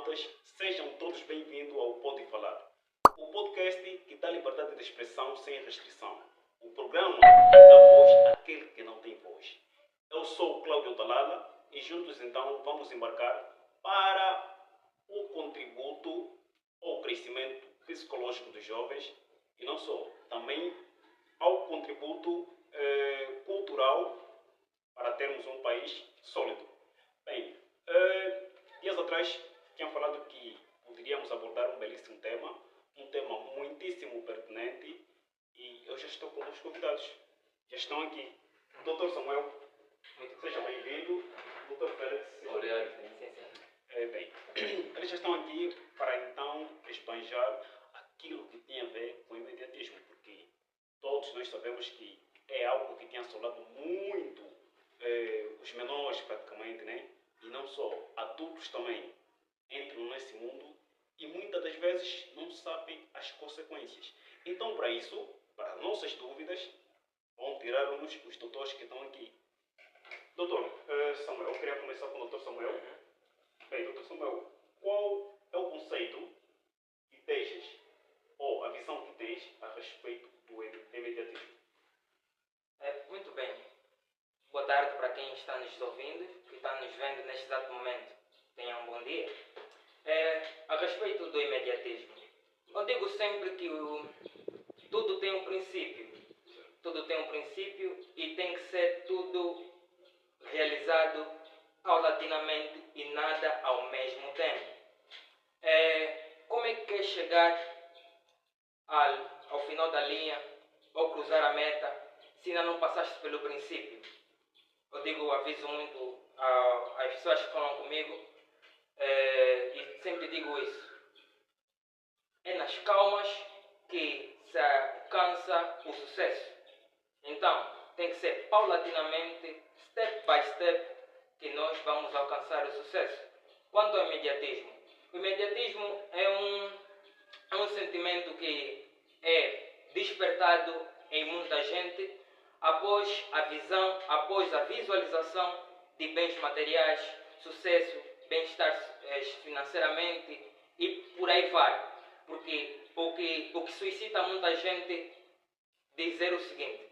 internautas, sejam todos bem-vindos ao Pode Falar, o podcast que dá liberdade de expressão sem restrição, o programa que dá voz àquele que não tem voz. Eu sou o Cláudio Talala e juntos então vamos embarcar para o contributo ao crescimento psicológico dos jovens e não só, também ao contributo cultural para termos um país sólido. Bem, dias atrás tinham falado que poderíamos abordar um belíssimo tema, um tema muitíssimo pertinente, e eu já estou com os convidados. Já estão aqui. Dr. Samuel, seja bem-vindo. Dr. Félix, Obrigado. bem, eles já estão aqui para então esbanjar aquilo que tem a ver com o imediatismo, porque todos nós sabemos que é algo que tem assolado muito os menores praticamente, né? E não só, adultos também entram nesse mundo e muitas das vezes não sabem as consequências. Então, para isso, para nossas dúvidas, vão tirar-nos os doutores que estão aqui. Doutor Samuel, eu queria começar com o doutor Samuel. Bem, doutor Samuel, qual é o conceito que deixas, ou a visão que tens a respeito do imediatismo? Muito bem. Boa tarde para quem está nos ouvindo, que está nos vendo neste exato momento. Tenham um bom dia. A respeito do imediatismo, eu digo sempre que tudo tem um princípio. Tudo tem um princípio e tem que ser tudo realizado paulatinamente e nada ao mesmo tempo. Como é que quer chegar ao final da linha ou cruzar a meta se ainda não passaste pelo princípio? Eu aviso muito às pessoas que falam comigo e sempre digo isso. É nas calmas que se alcança o sucesso. Então, tem que ser paulatinamente, step by step, que nós vamos alcançar o sucesso. Quanto ao imediatismo, o imediatismo é um sentimento que é despertado em muita gente após a visualização de bens materiais, sucesso, bem-estar financeiramente e por aí vai. Porque o que suscita muita gente dizer o seguinte: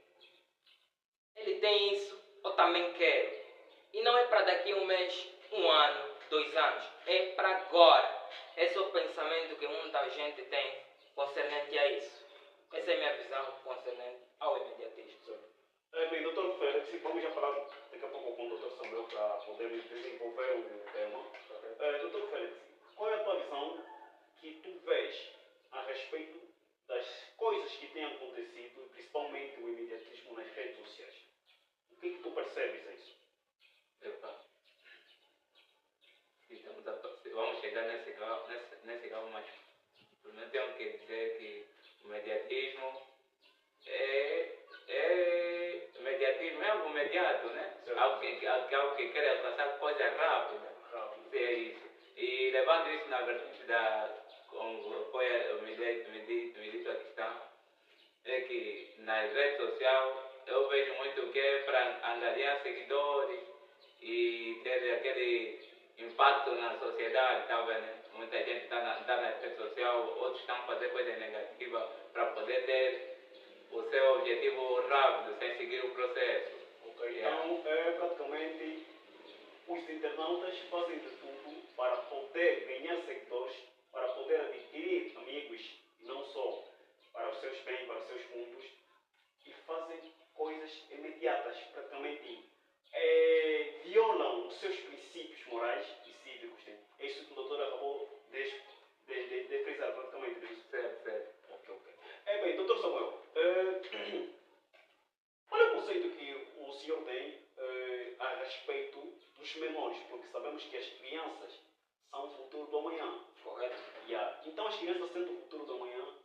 ele tem isso, eu também quero. E não é para daqui a um mês, um ano, 2 anos. É para agora. Esse é o pensamento que muita gente tem concernente a isso. Essa é a minha visão concernente ao imediatismo. Bem, doutor Félix, vamos já falar daqui a pouco com o doutor Samuel para podermos desenvolver o tema. Doutor Félix, qual é a tua visão que tu vês a respeito das coisas que têm acontecido, principalmente o imediatismo nas redes sociais? O que tu percebes a isso? Vamos chegar nesse grau, mas primeiro tenho que dizer que o mediatismo mediatismo é algo imediato, né? Algo que quer alcançar coisa rápida. É isso. E levando isso na vertente como foi me dito a questão, é que nas redes sociais eu vejo muito que é para angariar seguidores e ter aquele impacto na sociedade, tá vendo? Muita gente está na rede social, outros estão a fazer coisas negativas para poder ter o seu objetivo rápido, sem seguir o processo. Okay. Então, praticamente, os internautas fazem de tudo para poder ganhar seguidores, para poder adquirir amigos, e não só para os seus bens, para os seus fundos, e fazem coisas imediatas, praticamente violam os seus princípios morais e cívicos. Né? É isso que o doutor acabou de frisar, praticamente. Né? Certo. Ok. Bem, doutor Samuel, qual é o conceito que o senhor tem a respeito dos menores? Porque sabemos que as crianças são o futuro do amanhã. Correto. Yeah. Então, as crianças sendo o futuro do amanhã,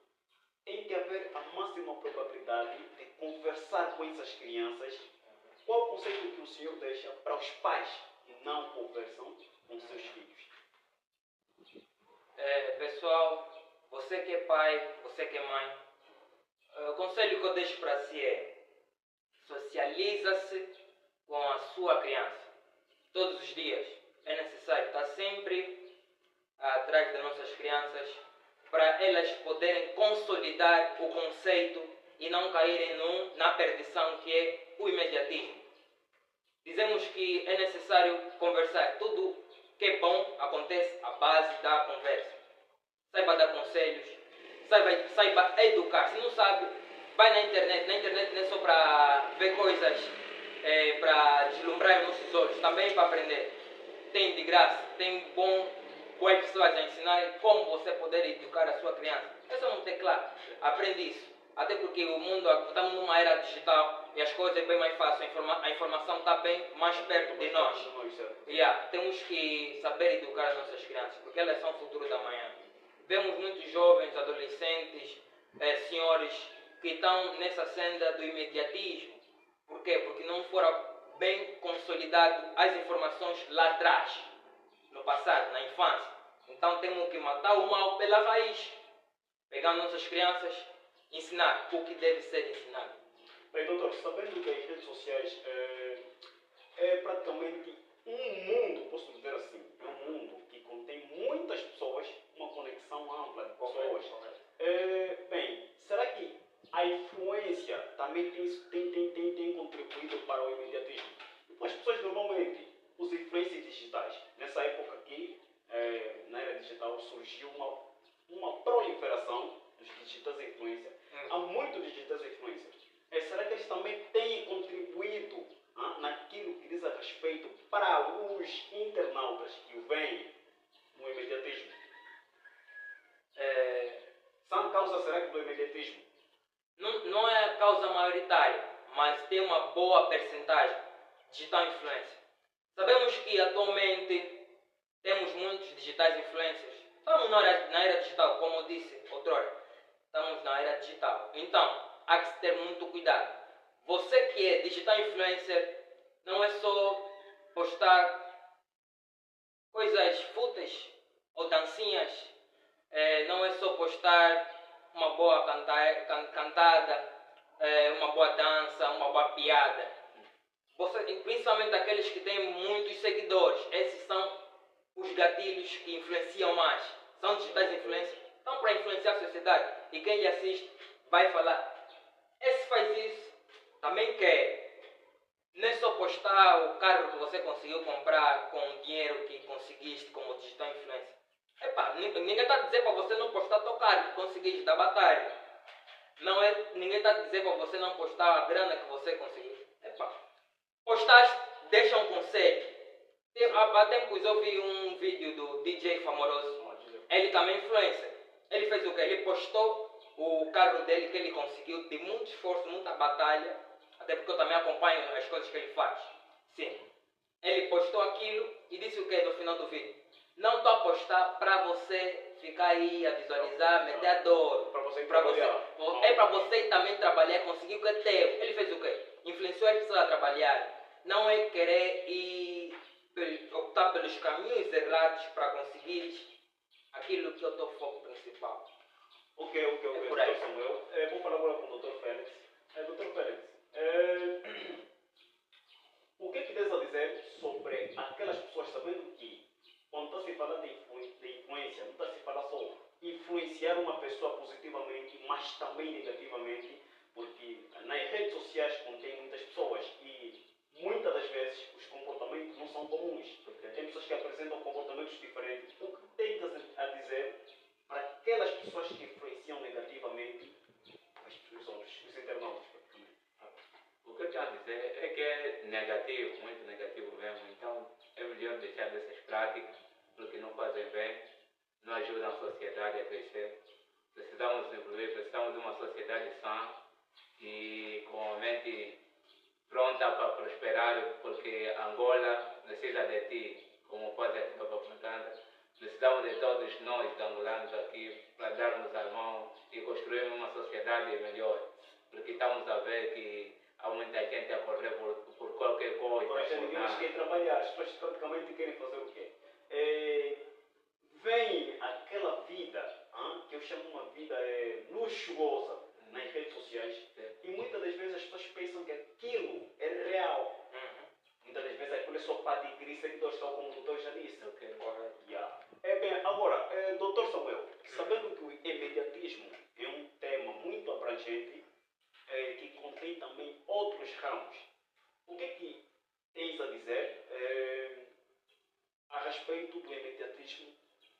tem que haver a máxima probabilidade de conversar com essas crianças. Qual é o conceito que o senhor deixa para os pais que não conversam com seus filhos? Pessoal, você que é pai, você que é mãe, o conselho que eu deixo para si é: socializa-se com a sua criança. Todos os dias é necessário estar sempre a atrás das nossas crianças para elas poderem consolidar o conceito e não caírem na perdição que é o imediatismo. Dizemos que é necessário conversar. Tudo que é bom acontece à base da conversa. Saiba dar conselhos, saiba educar. Se não sabe, vai na internet. Na internet não é só para ver coisas, para deslumbrar os nossos olhos, também para aprender. Tem de graça, tem boas pessoas a ensinar como você poder educar a sua criança. É só um teclado, aprende isso. Até porque o mundo, estamos numa era digital e as coisas é bem mais fácil, a informação está bem mais perto de nós. Temos que saber educar as nossas crianças, porque elas são o futuro da manhã. Vemos muitos jovens, adolescentes, senhores que estão nessa senda do imediatismo. Por quê? Porque não foram bem consolidado as informações lá atrás, no passado, na infância. Então temos que matar o mal pela raiz, pegar nossas crianças, ensinar o que deve ser ensinado. Bem, doutor, sabendo que as redes sociais é praticamente um mundo, posso dizer assim, é um mundo que contém muitas pessoas, uma conexão ampla de pessoas. Bem, será que a influência também tem contribuído para o imediatismo? As pessoas normalmente usam influências digitais. Nessa época aqui, na era digital, surgiu uma proliferação dos digitais influências. Há muitos digitais influencers. Será que eles também têm contribuído naquilo que diz a respeito para os internautas que veem no imediatismo? São causa, será que, do imediatismo? Não é a causa maioritária, mas tem uma boa percentagem de digital influência. Sabemos que atualmente temos muitos digitais influencers. Estamos na era digital, como eu disse outrora. Estamos na era digital. Então, há que ter muito cuidado. Você que é digital influencer, não é só postar coisas fúteis ou dancinhas. Não é só postar uma boa cantada, uma boa dança, uma boa piada. Principalmente aqueles que têm muitos seguidores. Esses são os gatilhos que influenciam mais. São digitais influencers. Estão para influenciar a sociedade. E quem lhe assiste vai falar: esse faz isso, também quer. Não é só postar o carro que você conseguiu comprar com o dinheiro que conseguiste como digital influencer. Ninguém está a dizer para você não postar teu carro que conseguiste da batalha. Ninguém está a dizer para você não postar a grana que você conseguiu. Postaste, deixa um conselho. Há tempos eu vi um vídeo do DJ Famoroso. Ele também é influencer. Ele fez o quê? Ele postou o carro dele que ele conseguiu de muito esforço, muita batalha. Até porque eu também acompanho as coisas que ele faz. Sim. Ele postou aquilo e disse o quê no final do vídeo? Não estou a postar para você ficar aí a visualizar, meter a dor. Para você trabalhar. É para você também trabalhar, conseguir o que é teu. Ele fez o quê? Influenciou as pessoas a trabalhar. Não é querer optar pelos caminhos errados para conseguir aquilo que é o teu foco principal. Ok, por aí. Dr. Samuel. Vou falar agora com o Dr. Félix. Dr. Félix, o que é que tens a dizer sobre aquelas pessoas, sabendo que quando está se falando de influência, não está se falando só influenciar uma pessoa positivamente, mas também negativamente, porque nas redes sociais contém muitas pessoas e muitas das vezes os comportamentos não são comuns. Tem pessoas que apresentam comportamentos diferentes. O que tens a dizer para aquelas pessoas que influenciam negativamente os internautas? O que eu tenho a dizer é que é negativo, muito negativo mesmo. Então é melhor deixar dessas práticas, porque não fazem bem, não ajudam a sociedade a crescer. Precisamos evoluir, precisamos de uma sociedade sã e com a mente pronta para prosperar, porque Angola precisa de ti, como faz aqui a propaganda. Precisamos de todos nós, de angolanos aqui, para darmos a mão e construirmos uma sociedade melhor. Porque estamos a ver que há muita gente a correr por qualquer coisa. Agora, ninguém quer trabalhar, as pessoas praticamente querem fazer o quê? Vem aquela vida, que eu chamo uma vida luxuosa nas redes sociais, e muitas das vezes as pessoas pensam que aquilo é real. Muitas das vezes aquilo é só para adquirir seguidores, tal como o doutor já disse. Okay. Bem, agora, mediatismo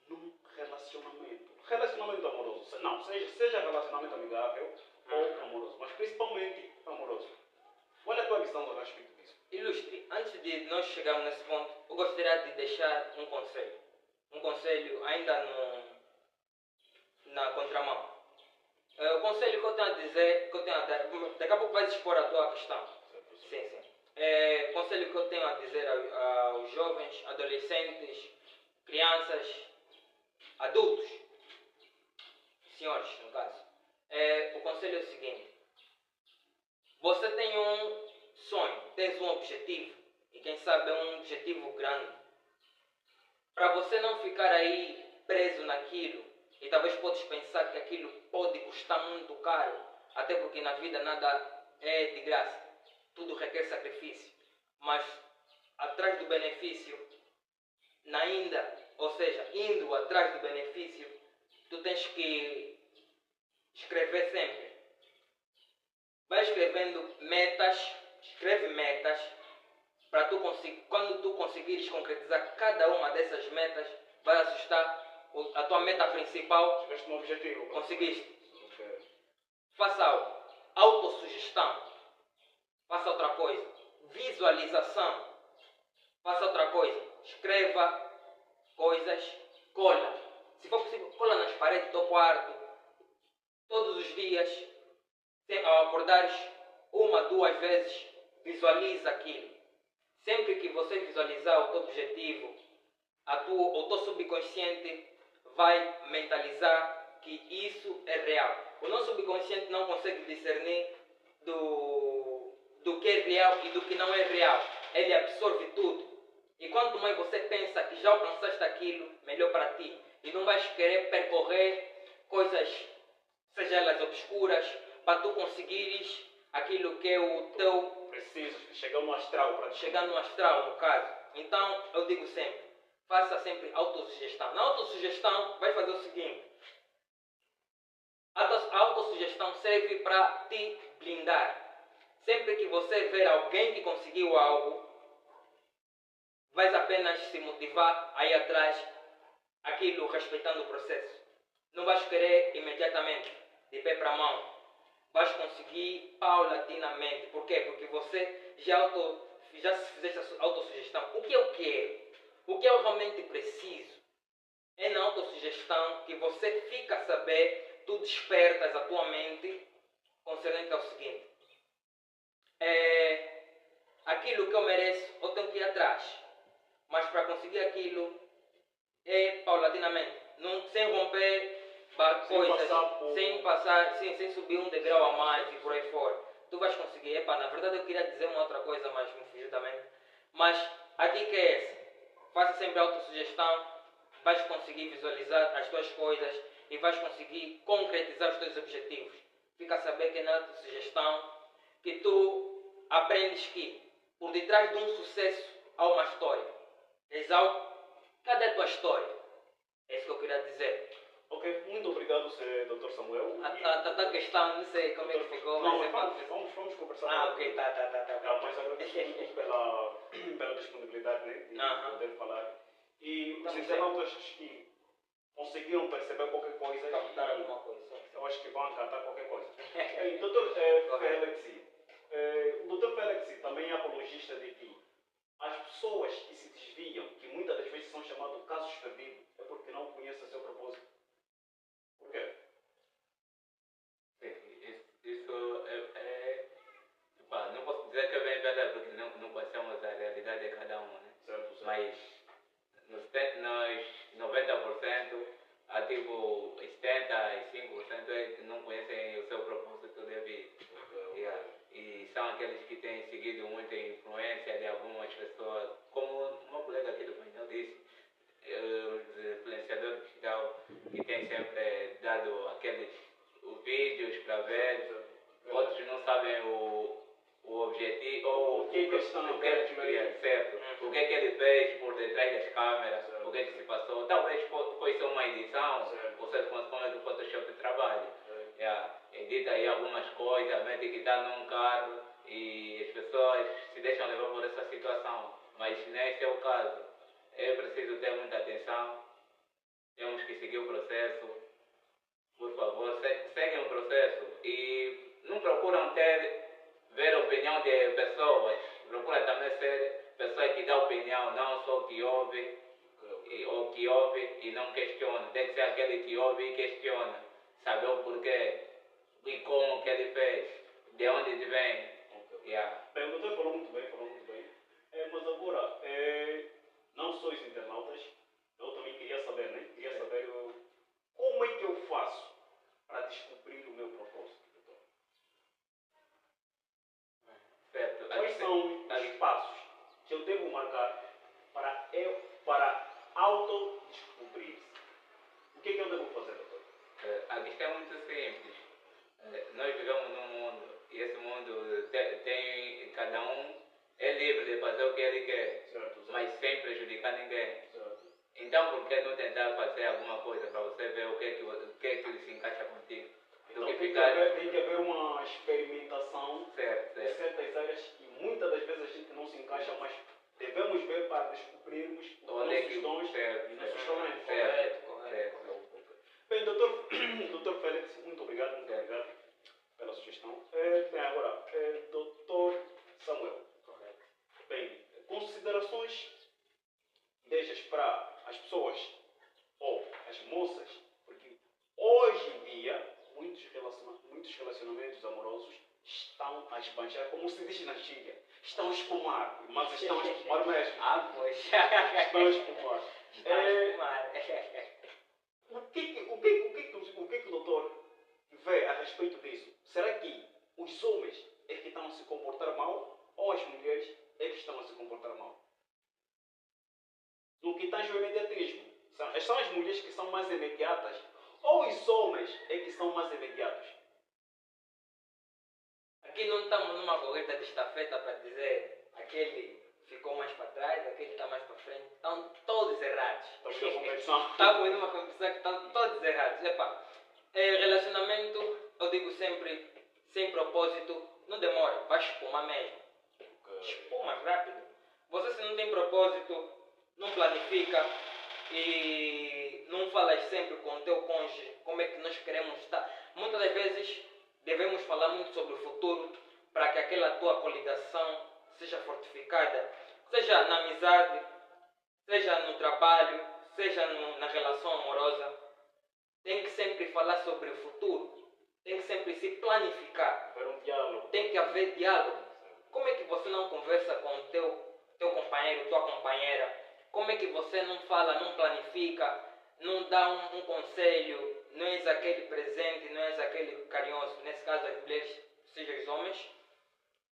num relacionamento. Relacionamento amoroso. Não, seja relacionamento amigável ou amoroso, mas principalmente amoroso. Qual é a tua visão a respeito disso? Ilustre, antes de nós chegarmos nesse ponto, eu gostaria de deixar um conselho. Um conselho ainda na contramão. O conselho que eu tenho a dizer, que eu tenho a dar, daqui a pouco vais expor a tua questão. Sim, sim. O conselho que eu tenho a dizer aos jovens, adolescentes, crianças, adultos, senhores, no caso. O conselho é o seguinte. Você tem um sonho, tens um objetivo, e quem sabe é um objetivo grande. Para você não ficar aí preso naquilo, e talvez podes pensar que aquilo pode custar muito caro, até porque na vida nada é de graça, tudo requer sacrifício. Mas atrás do benefício, indo atrás do benefício, tu tens que escrever sempre. Vai escrevendo metas, escreve metas, para quando tu conseguires concretizar cada uma dessas metas, vai assustar a tua meta principal. Tiveste um objetivo. Conseguiste. Okay. Faça algo. Autossugestão. Faça outra coisa. Visualização. Faça outra coisa. Escreva coisas. Cola. Se for possível, cola nas paredes do teu quarto. Todos os dias. Ao acordares 1, 2 vezes, visualiza aquilo. Sempre que você visualizar o teu objetivo, o teu subconsciente vai mentalizar que isso é real. O nosso subconsciente não consegue discernir do que é real e do que não é real. Ele absorve tudo. E quanto mais você pensa que já alcançaste aquilo, melhor para ti. E não vais querer percorrer coisas, seja elas obscuras, para tu conseguires aquilo que é o teu... Preciso chegar no astral. Para chegar no astral, no caso. Então, eu digo sempre, faça sempre autossugestão. Na autossugestão, vai fazer o seguinte. A autossugestão serve para te blindar. Sempre que você ver alguém que conseguiu algo, vais apenas se motivar a ir atrás, aquilo respeitando o processo. Não vais querer imediatamente, de pé para a mão. Vais conseguir paulatinamente. Por quê? Porque você já se fizeste a autossugestão. O que eu quero? O que eu realmente preciso? É na autossugestão que você fica a saber, tu despertas a tua mente concernente ao seguinte. Aquilo que eu mereço, eu tenho que ir atrás. Mas para conseguir aquilo, é paulatinamente. Sem romper sem subir um degrau a mais e por aí fora. Tu vais conseguir. Na verdade eu queria dizer uma outra coisa, mas me fugiu também. Mas a dica é essa. Faça sempre autossugestão, vais conseguir visualizar as tuas coisas e vais conseguir concretizar os teus objetivos. Fica a saber que é na autossugestão que tu aprendes que por detrás de um sucesso há uma história. Cadê a tua história? É isso que eu queria dizer. Ok, muito obrigado, Dr. Samuel. A questão, não sei como é que ficou. Não, vamos conversar. Ok, tá. Mas agradeço muito pela disponibilidade, né, de poder falar. E os internautas que conseguiram perceber qualquer coisa, captar alguma coisa. Eu acho que vão acatar qualquer coisa. Dr. Félix, o Dr. Félix também é apologista de que as pessoas que se desviam, que muitas das vezes são chamados casos perdidos, é porque não conhecem o seu propósito. Por quê? Isso não posso dizer que é bem verdade, porque não conhecemos a realidade de cada um, né? Certo. Mas nos 90%, há tipo 75% não conhecem o seu propósito de vida. E são aqueles que têm seguido muita influência de algumas pessoas, como uma colega aqui do painel disse, os influenciadores digital que têm sempre dado aqueles vídeos para ver, outros não sabem o objetivo ou o que estão a ver, certo? O que é que ele fez por detrás das câmeras, o que é que se passou, talvez foi só uma edição, ou seja, como é que o Photoshop trabalha. Edita aí algumas coisas, mete que está num carro e as pessoas se deixam levar por essa situação, mas nesse é o caso. É preciso ter muita atenção temos que seguir o processo. Por favor, seguem o processo e não procuram ver a opinião de pessoas. Procura também ser pessoa que dá opinião, não só que ouve, ou que ouve e não questiona. Tem que ser aquele que ouve e questiona. Saber o porquê e como que ele fez, de onde ele vem. Yeah. Bem, o doutor falou muito bem, falou muito bem. Mas agora, não só os internautas, eu também queria saber, né? Queria saber como é que eu faço para descobrir o meu propósito, doutor. Certo. Quais são os passos que eu devo marcar para autodescobrir-se? O que é que eu devo fazer, doutor? A questão é muito simples. Nós vivemos num mundo e esse mundo tem cada um é livre de fazer o que ele quer, Certo. mas sem prejudicar ninguém. Certo. Então, por que não tentar fazer alguma coisa para você ver o que é que se encaixa contigo? Então tem que haver uma experimentação Certo, de certas áreas e muitas das vezes a gente não se encaixa, mas devemos ver para descobrirmos os nossos dons e nossos talentos. Correto. Bem, doutor Félix, muito obrigado pela sugestão. Bem, agora, doutor Samuel. Correto. Bem, considerações deixas para as pessoas ou as moças, porque hoje em dia muitos relacionamentos amorosos estão a esbanjar, como se diz na gíria, estão a espumar, mas estão a espumar mesmo. Pois. Estão a espumar. Estão a espumar. O que o doutor vê a respeito disso? Será que os homens é que estão a se comportar mal ou as mulheres é que estão a se comportar mal? No que tange ao imediatismo, são as mulheres que são mais imediatas ou os homens é que são mais imediatos? Aqui não estamos numa corrida de estafeta para dizer aquele ficou mais para trás, aquele está mais para frente. Estão todos errados. Estamos numa competição que estão todos errados. Relacionamento, eu digo sempre, sem propósito, não demora, vai espumar mesmo. Espuma rápido. Você se não tem propósito, não planifica e não falas sempre com o teu cônjuge como é que nós queremos estar. Muitas das vezes devemos falar muito sobre o futuro para que aquela tua coligação seja fortificada, seja na amizade, seja no trabalho, seja na relação amorosa. Tem que sempre falar sobre o futuro, tem que sempre se planificar. Haver um diálogo. Tem que haver diálogo. Como é que você não conversa com o teu companheiro, tua companheira? Como é que você não fala, não planifica, não dá um conselho, não és aquele presente, não és aquele carinhoso, nesse caso as mulheres, seja os homens?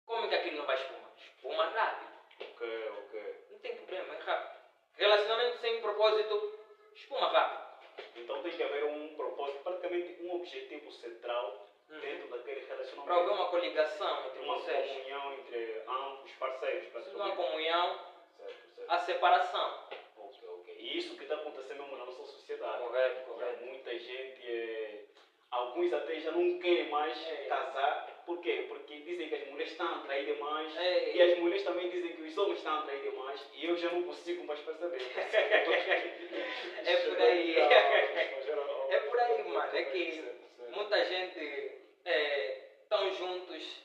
Como é que aquilo não vai espumar? Espuma rápido. Ok. Não tem problema, é rápido. Relacionamento sem propósito, espuma rápido. Então tem que haver um propósito, praticamente um objetivo central dentro daquele relacionamento. Para haver uma coligação entre uma vocês. Uma comunhão entre ambos parceiros. Se não há comunhão, certo. há separação. Ok. E isso que está acontecendo mesmo na nossa sociedade. Correto. Muita gente, alguns até já não querem mais casar. Por quê? Porque dizem que as mulheres estão a atrair demais. E as mulheres também dizem que os homens estão a atrair demais. E eu já não consigo mais perceber. É por aí. É por aí, mano. É que muita gente estão juntos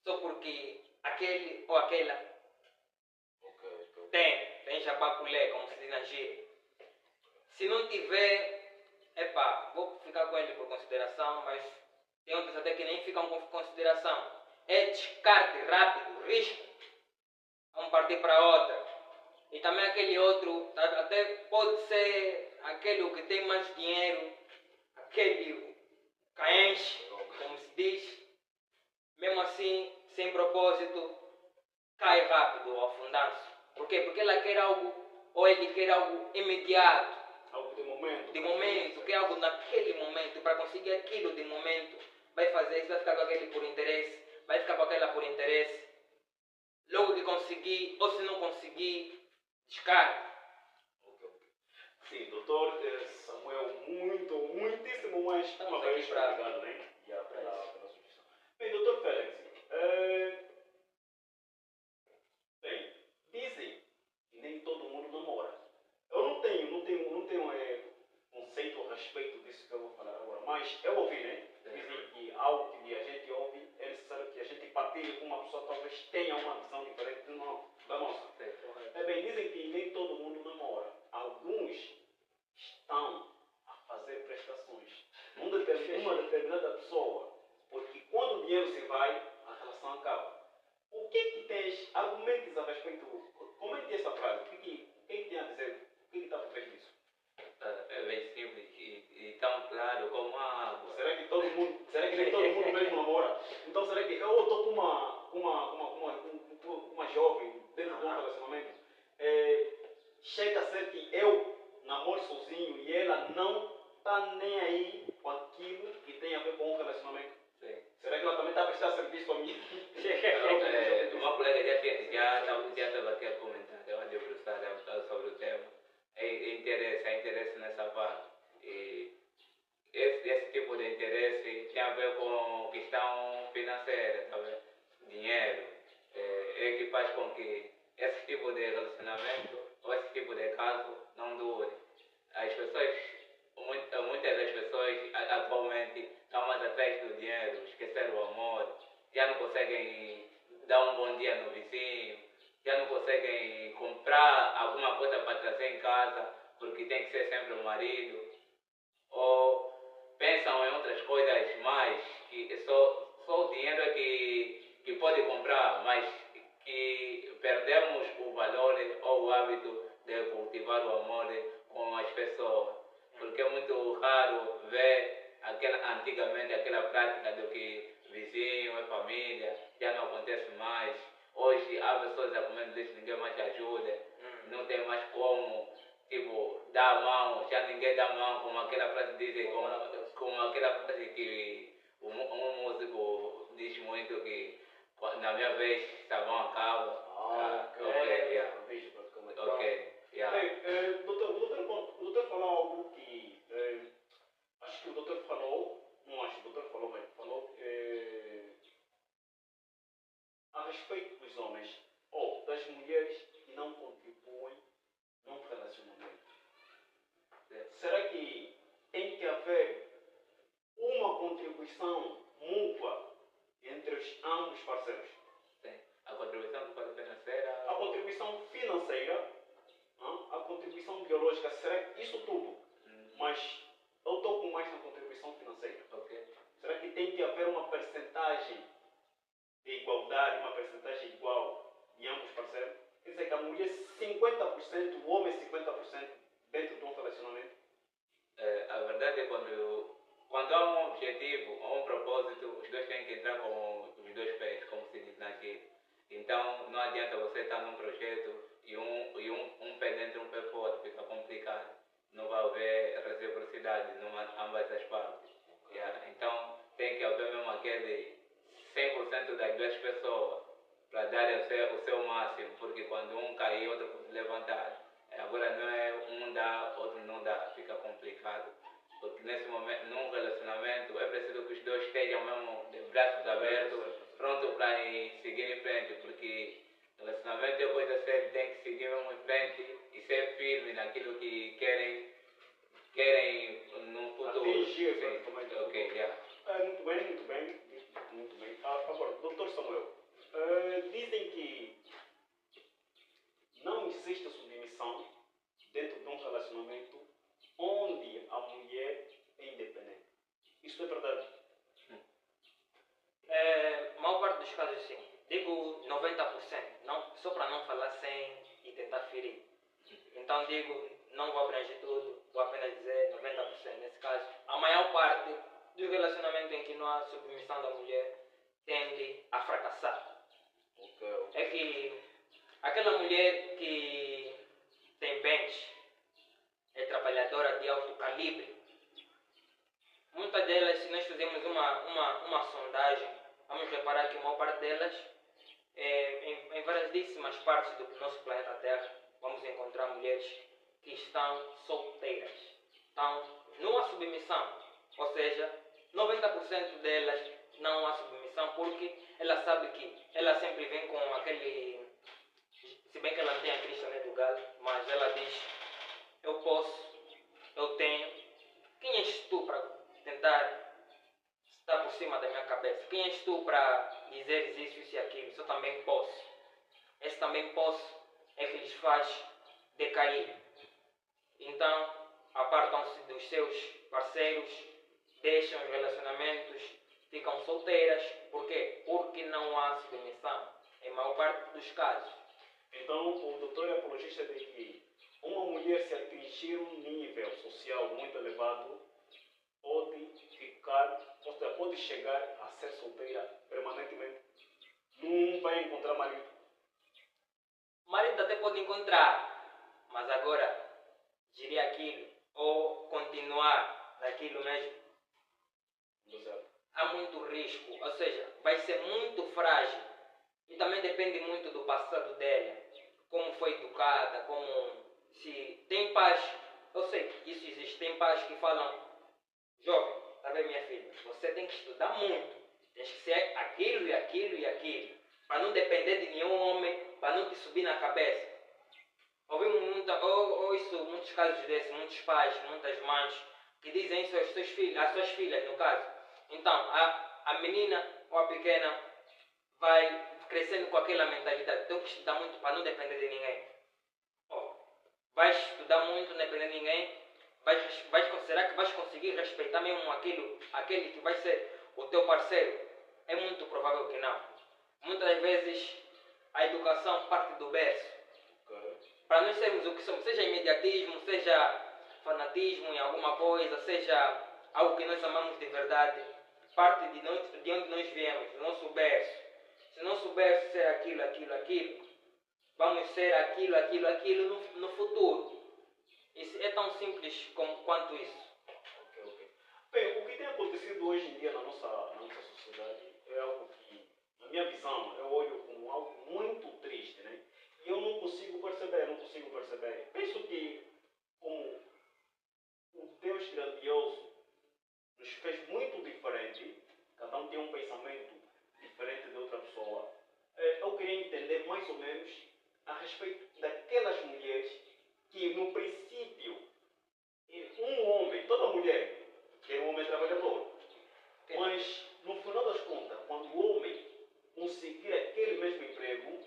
só porque aquele ou aquela tem jabaculé, como se diz na gíria. Se não tiver, vou ficar com ele por consideração, mas tem outros até que nem ficam com consideração. É descarte rápido, risco. Vamos partir para outra. E também aquele outro, até pode ser aquele que tem mais dinheiro, aquele caenche, como se diz. Mesmo assim, sem propósito, cai rápido, afundando-se. Por quê? Porque ela quer algo, ou ele quer algo imediato. Algo de momento. De momento, quer algo naquele momento. Para conseguir aquilo de momento, vai fazer isso, vai ficar com aquele por interesse, vai ficar com aquela por interesse. Logo que conseguir, ou se não conseguir, descarga. Sim, doutor Samuel, muitíssimo mais uma vez obrigado, né? Pela sugestão. Bem, doutor Félix, dizem que nem todo mundo namora. Eu não tenho tenham uma visão diferente da nossa. É bem, dizem que nem todo mundo namora. Alguns estão a fazer prestações. Uma determinada pessoa, porque quando o dinheiro se vai, a relação acaba. O que é que tens, argumentos a respeito, comente essa frase, o que é que tem a dizer, o que está por trás disso? É bem simples e tão claro como a água. Será que nem todo mundo mesmo namora? Então será que eu estou com uma jovem dentro de um relacionamento, chega a ser que eu namoro sozinho e ela não está nem aí com aquilo que tem a ver com o relacionamento? Sim. Será que ela também está a prestar serviço a mim? Uma colega já estava aqui a comentar, eu a debruçar sobre o tema. Há interesse nessa parte. E esse tipo de interesse tem a ver com questão financeira, tá vendo? Dinheiro. É que faz com que esse tipo de relacionamento ou esse tipo de caso não dure. As pessoas, muitas das pessoas atualmente estão mais atrás do dinheiro, esqueceram o amor, já não conseguem dar um bom dia no vizinho, já não conseguem comprar alguma coisa para trazer em casa porque tem que ser sempre o marido, ou pensam em outras coisas mais que só o dinheiro é que pode comprar, mas que perdemos o valor ou o hábito de cultivar o amor com as pessoas, porque é muito raro ver antigamente aquela prática do que vizinho é família, já não acontece mais. Hoje há pessoas a comer lixo, ninguém mais ajuda, não tem mais como, tipo, dar a mão, já ninguém dá a mão, como aquela frase diz, como aquela frase que um músico diz muito que na minha vez sabão acaba. O doutor falou algo que acho que o doutor falou, não acho que o doutor falou, mas falou a respeito dos homens ou das mulheres que não contribuem num relacionamento. Será que tem que haver uma contribuição mútua entre ambos parceiros? Sim. A contribuição financeira. A contribuição financeira, a contribuição biológica, será que isso tudo? Mas eu estou com mais na contribuição financeira. Okay. Será que tem que haver uma percentagem de igualdade, uma percentagem igual de ambos parceiros? Quer dizer que a mulher 50%, o homem 50% dentro de um relacionamento? A verdade é quando há um objetivo, há um propósito, os dois têm que entrar com os dois pés, como se diz naquilo. Então não adianta você estar num projeto e um pé dentro e um pé fora, fica complicado. Não vai haver reciprocidade em ambas as partes. Então tem que haver mesmo aquele 100% das duas pessoas para darem o seu máximo, porque quando um cair, outro pode levantar. Agora não é um dá, outro não dá, fica complicado. Porque nesse momento, num relacionamento, é preciso que os dois estejam mesmo de braços abertos, prontos para seguir em frente, porque relacionamento é coisa séria, tem que seguir mesmo em frente e ser firme naquilo que querem no futuro. Atingir, Ok, muito bem. Agora, doutor Samuel, dizem que não existe submissão dentro de um relacionamento onde a mulher é independente. Isso é verdade? Maior parte dos casos sim. Digo 90%, só para não falar sem e tentar ferir. Então digo, não vou abranger tudo, vou apenas dizer 90%. Nesse caso, a maior parte dos relacionamentos em que não há submissão da mulher tende a fracassar. É que aquela mulher que tem bens, é trabalhadora de alto calibre, muitas delas, se nós fizermos uma sondagem, vamos reparar que a maior parte delas, em variedíssimas partes do nosso planeta Terra, vamos encontrar mulheres que estão solteiras. Então, não há submissão. Ou seja, 90% delas não há submissão porque ela sabe que ela sempre vem com aquele... Se bem que ela não tem a crista nem do galo, mas ela diz: eu posso, eu tenho. Quem és tu para tentar estar por cima da minha cabeça? Quem és tu para dizeres isso e aquilo, isso eu também posso. Esse também posso é que lhes faz decair. Então, apartam-se dos seus parceiros, deixam os relacionamentos, ficam solteiras. Por quê? Porque não há submissão, em maior parte dos casos. Então, o doutor é apologista de que uma mulher, se atingir um nível social muito elevado, pode chegar a ser solteira permanentemente. Não vai encontrar marido. Marido até pode encontrar, mas agora gerir aquilo ou continuar naquilo mesmo, há muito risco, ou seja, vai ser muito frágil e também depende muito do passado dela, como foi educada, como se tem pais, eu sei que isso existe, tem pais que falam, jovem, tá bem minha filha, você tem que estudar muito, tens que ser aquilo e aquilo e aquilo, para não depender de nenhum homem, para não te subir na cabeça. Ouvimos muitos casos desses, muitos pais, muitas mães, que dizem isso aos seus filhos, às suas filhas, no caso. Então, a menina ou a pequena vai crescendo com aquela mentalidade. Tenho que estudar muito para não depender de ninguém. Vais estudar muito, não depender de ninguém. Será que vais conseguir respeitar mesmo aquele que vai ser o teu parceiro? É muito provável que não. Muitas vezes a educação parte do berço. Para nós sermos o que somos, seja imediatismo, seja fanatismo em alguma coisa, seja algo que nós amamos de verdade, parte de onde nós viemos, do nosso berço. Se o nosso berço ser aquilo, vamos ser aquilo no futuro. Isso é tão simples quanto isso. Ok. Bem, o que tem acontecido hoje em dia na nossa sociedade é algo que, na minha visão, eu olho como algo muito triste, né? E eu não consigo perceber. Penso que, como o Deus grandioso nos fez muito diferente, cada um tem um pensamento diferente de outra pessoa, eu queria entender mais ou menos a respeito daquelas mulheres que, no princípio, toda mulher quer um homem trabalhador, mas, no final das contas, quando o homem conseguir aquele mesmo emprego,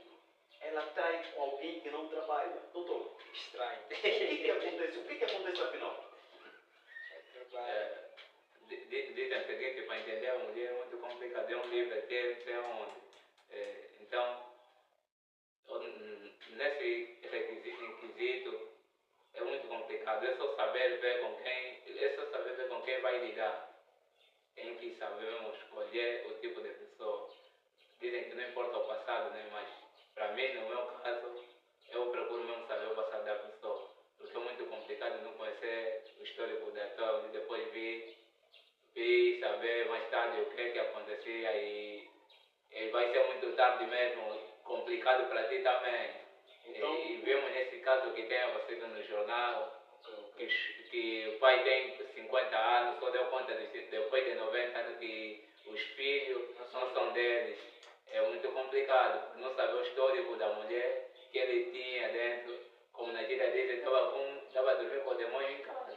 ela trai com alguém que não trabalha. Doutor, Estranho. o que acontece? O que acontece afinal? Dizem o seguinte, para entender a mulher é muito complicado, é um livro até não sei onde. Então, nesse requisito é muito complicado, é só saber ver com quem vai ligar. Tem que saber escolher o tipo de pessoa. Dizem que não importa o passado, né? Mas para mim, no meu caso, eu procuro mesmo saber o passado da pessoa. Porque é muito complicado não conhecer o histórico da pessoa e depois vir saber mais tarde o que é que acontecia e vai ser muito tarde mesmo, complicado para ti também. Então, E vemos nesse caso que tem aparecido no jornal, que o pai tem 50 anos, só deu conta depois de 90 anos que os filhos não são deles. É muito complicado, não saber o histórico da mulher que ele tinha dentro, como na gíria dele, estava dormindo com o demônio em casa.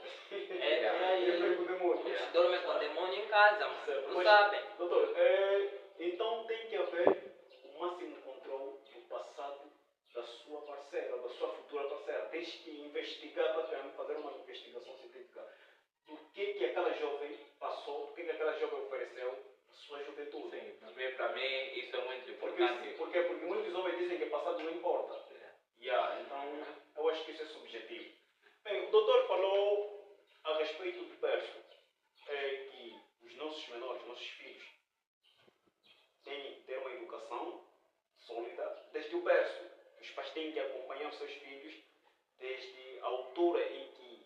Muitos dormem com o demônio em casa, certo, não mas, sabem. doutor, então tem que haver o máximo controle do passado da sua parceira, da sua futura parceira. Tens que investigar, praticamente fazer uma investigação científica do que aquela jovem passou, do que aquela jovem ofereceu na sua juventude. Sim, para mim isso é muito Porque importante. muitos homens dizem que o passado não importa. Então, eu acho que isso é subjetivo. Bem, o doutor falou a respeito do berço, que os nossos menores, nossos filhos, têm que ter uma educação sólida desde o berço. Os pais têm que acompanhar os seus filhos desde a altura em que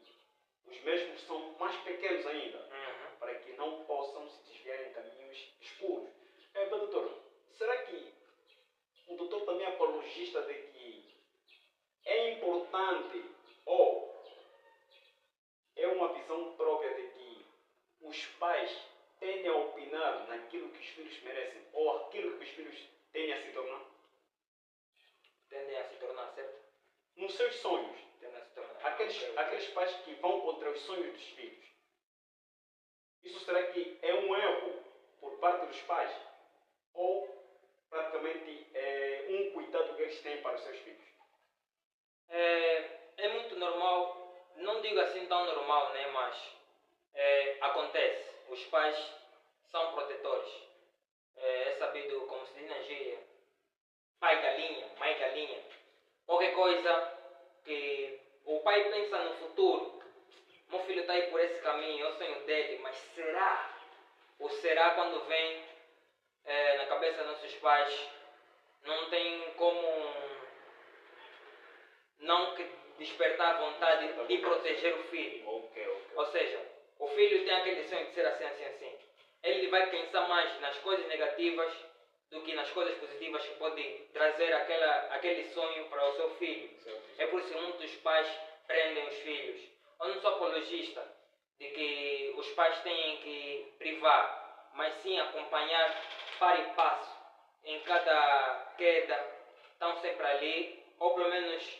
os mesmos são mais pequenos ainda, para que não possam se desviar em caminhos escuros. Mas, doutor, será que o doutor também é apologista de que é importante ou é uma visão própria de que os pais tendem a opinar naquilo que os filhos merecem ou aquilo que os filhos tendem a se tornar? Tendem a se tornar, certo? Nos seus sonhos. Tendem a se tornar. Aqueles pais que vão contra os sonhos dos filhos. Isso será que é um erro por parte dos pais? Ou praticamente um cuidado que eles têm para os seus filhos? É muito normal, não digo assim tão normal, né? Mas acontece. Os pais são protetores. É sabido, como se diz na gíria, pai galinha, mãe galinha. Qualquer coisa que o pai pensa no futuro. Meu filho está aí por esse caminho, é o sonho dele, mas será? O será quando vem na cabeça dos nossos pais não tem como não despertar a vontade de proteger o filho. Ou seja, o filho tem aquele sonho de ser assim, assim, assim. Ele vai pensar mais nas coisas negativas do que nas coisas positivas que pode trazer aquele sonho para o seu filho. É por isso que muitos pais prendem os filhos. Eu não sou apologista de que os pais têm que privar, mas sim acompanhar para e passo. Em cada queda, estão sempre ali, ou pelo menos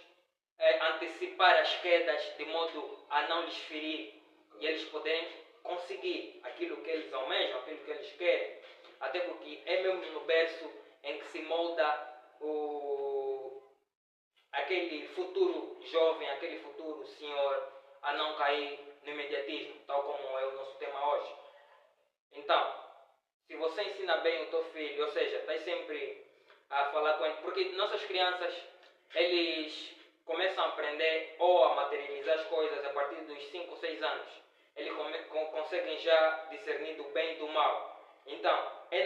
antecipar as quedas de modo a não lhes ferir e eles poderem conseguir aquilo que eles almejam, aquilo que eles querem. Até porque é mesmo no berço em que se molda aquele futuro jovem, aquele futuro senhor a não cair no imediatismo, tal como é o nosso tema hoje. Então, se você ensina bem o teu filho, ou seja, está sempre a falar com ele, porque nossas crianças, eles começam a aprender ou a materializar as coisas a partir dos 5 ou 6 anos. Eles conseguem já discernir do bem e do mal. Então, é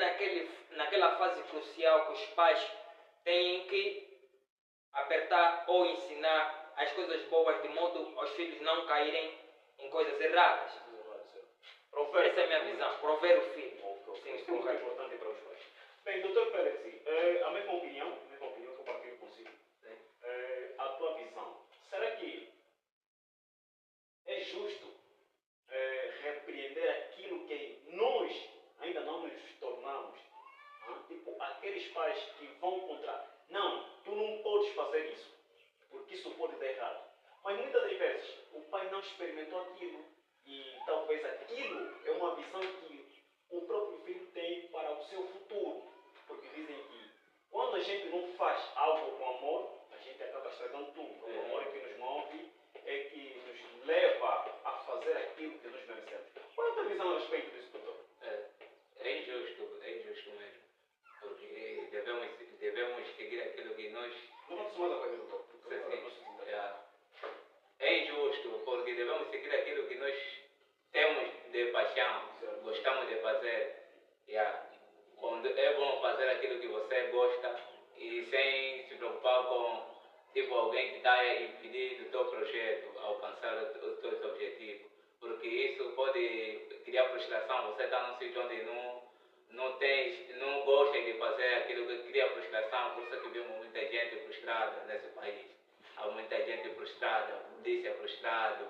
naquela fase crucial que os pais têm que apertar ou ensinar as coisas boas de modo aos filhos não caírem em coisas erradas. Essa é a minha visão, prover o filho. Sim, isso é muito importante para os pais. Bem, doutor Félix, a mesma opinião que eu partilho consigo. A tua visão. Será que é justo repreender aquilo que nós ainda não nos tornamos? Tipo, aqueles pais que vão contra. Não, tu não podes fazer isso, porque isso pode dar errado. Mas muitas das vezes o pai não experimentou aquilo e talvez aquilo é uma visão que o próprio filho tem para o seu futuro. Porque dizem que quando a gente não faz algo com amor, a gente acaba estragando tudo. O amor é que nos move, é que nos leva a fazer aquilo que nós merecemos. Qual é a tua visão a respeito disso, doutor? É injusto mesmo. Porque devemos seguir aquilo que nós. Não vamos mais a coisa, doutor. É injusto, porque devemos seguir aquilo que nós temos de paixão, gostamos de fazer. Quando é bom fazer aquilo que você gosta e sem se preocupar com alguém que está a impedir do teu projeto alcançar o teu objetivo. Porque isso pode criar frustração. Você está num sítio onde não gosta de fazer aquilo que cria frustração. Por isso que vemos muita gente frustrada nesse país. Há muita gente frustrada, a polícia frustrada,